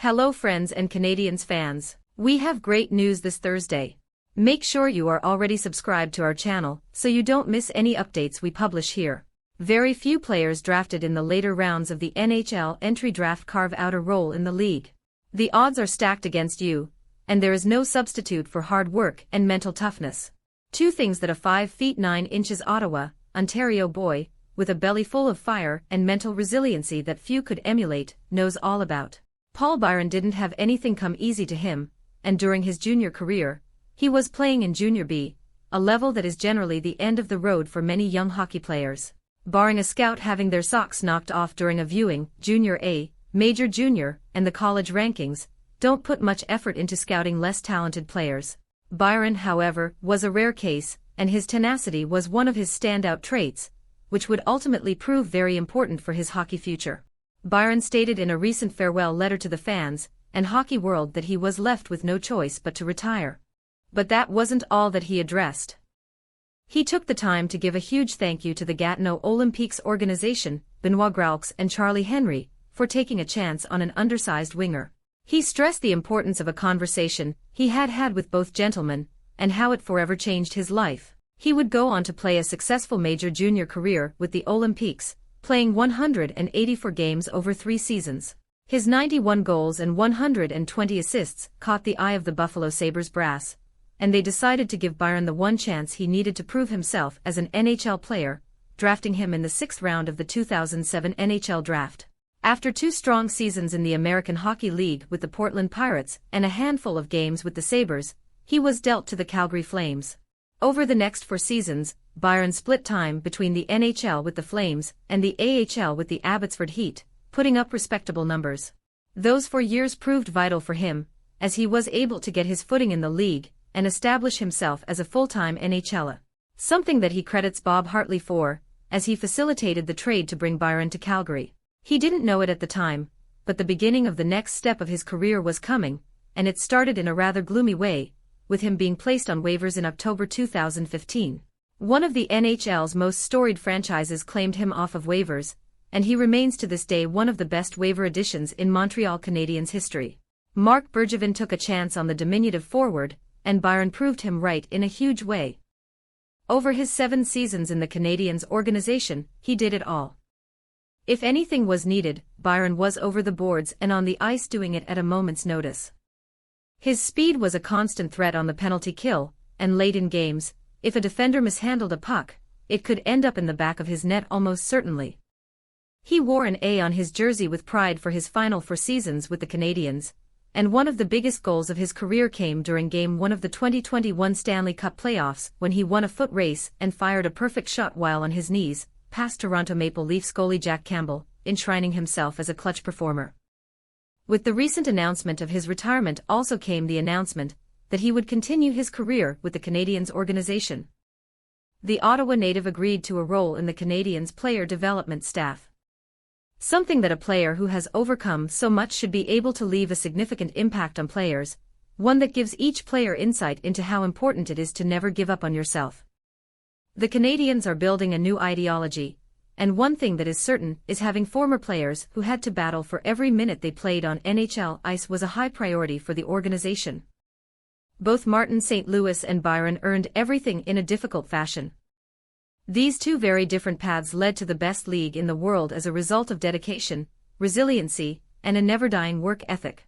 Hello friends and Canadiens fans. We have great news this Thursday. Make sure you are already subscribed to our channel so you don't miss any updates we publish here. Very few players drafted in the later rounds of the NHL entry draft carve out a role in the league. The odds are stacked against you, and there is no substitute for hard work and mental toughness. Two things that a 5 feet 9 inches Ottawa, Ontario boy, with a belly full of fire and mental resiliency that few could emulate, knows all about. Paul Byron didn't have anything come easy to him, and during his junior career, he was playing in Junior B, a level that is generally the end of the road for many young hockey players. Barring a scout having their socks knocked off during a viewing, Junior A, Major Junior, and the college rankings don't put much effort into scouting less talented players. Byron, however, was a rare case, and his tenacity was one of his standout traits, which would ultimately prove very important for his hockey future. Byron stated in a recent farewell letter to the fans and hockey world that he was left with no choice but to retire. But that wasn't all that he addressed. He took the time to give a huge thank you to the Gatineau Olympiques organization, Benoit Graux and Charlie Henry, for taking a chance on an undersized winger. He stressed the importance of a conversation he had with both gentlemen, and how it forever changed his life. He would go on to play a successful major junior career with the Olympiques, playing 184 games over 3 seasons. His 91 goals and 120 assists caught the eye of the Buffalo Sabres brass, and they decided to give Byron the one chance he needed to prove himself as an NHL player, drafting him in the 6th round of the 2007 NHL draft. After 2 strong seasons in the American Hockey League with the Portland Pirates and a handful of games with the Sabres, he was dealt to the Calgary Flames. Over the next 4 seasons, Byron split time between the NHL with the Flames and the AHL with the Abbotsford Heat, putting up respectable numbers. Those 4 years proved vital for him, as he was able to get his footing in the league and establish himself as a full-time NHLer. Something that he credits Bob Hartley for, as he facilitated the trade to bring Byron to Calgary. He didn't know it at the time, but the beginning of the next step of his career was coming, and it started in a rather gloomy way, with him being placed on waivers in October 2015. One of the NHL's most storied franchises claimed him off of waivers, and he remains to this day one of the best waiver additions in Montreal Canadiens history. Marc Bergevin took a chance on the diminutive forward, and Byron proved him right in a huge way. Over his 7 seasons in the Canadiens organization, he did it all. If anything was needed, Byron was over the boards and on the ice doing it at a moment's notice. His speed was a constant threat on the penalty kill, and late in games, if a defender mishandled a puck, it could end up in the back of his net almost certainly. He wore an A on his jersey with pride for his final 4 seasons with the Canadiens, and one of the biggest goals of his career came during Game 1 of the 2021 Stanley Cup playoffs when he won a foot race and fired a perfect shot while on his knees, past Toronto Maple Leafs goalie Jack Campbell, enshrining himself as a clutch performer. With the recent announcement of his retirement also came the announcement that he would continue his career with the Canadiens organization. The Ottawa native agreed to a role in the Canadiens player development staff. Something that a player who has overcome so much should be able to leave a significant impact on players, one that gives each player insight into how important it is to never give up on yourself. The Canadiens are building a new ideology, and one thing that is certain is having former players who had to battle for every minute they played on NHL ice was a high priority for the organization. Both Martin St. Louis and Byron earned everything in a difficult fashion. These 2 very different paths led to the best league in the world as a result of dedication, resiliency, and a never-dying work ethic.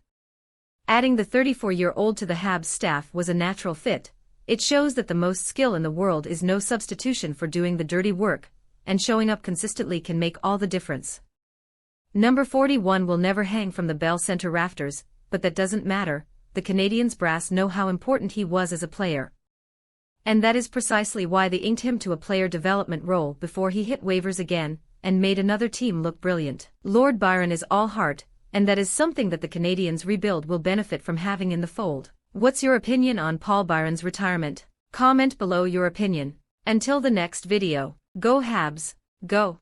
Adding the 34-year-old to the Habs staff was a natural fit. It shows that the most skill in the world is no substitution for doing the dirty work, and showing up consistently can make all the difference. Number 41 will never hang from the Bell Center rafters, but that doesn't matter. The Canadiens brass know how important he was as a player. And that is precisely why they inked him to a player development role before he hit waivers again, and made another team look brilliant. Lord Byron is all heart, and that is something that the Canadiens rebuild will benefit from having in the fold. What's your opinion on Paul Byron's retirement? Comment below your opinion. Until the next video, go Habs, go!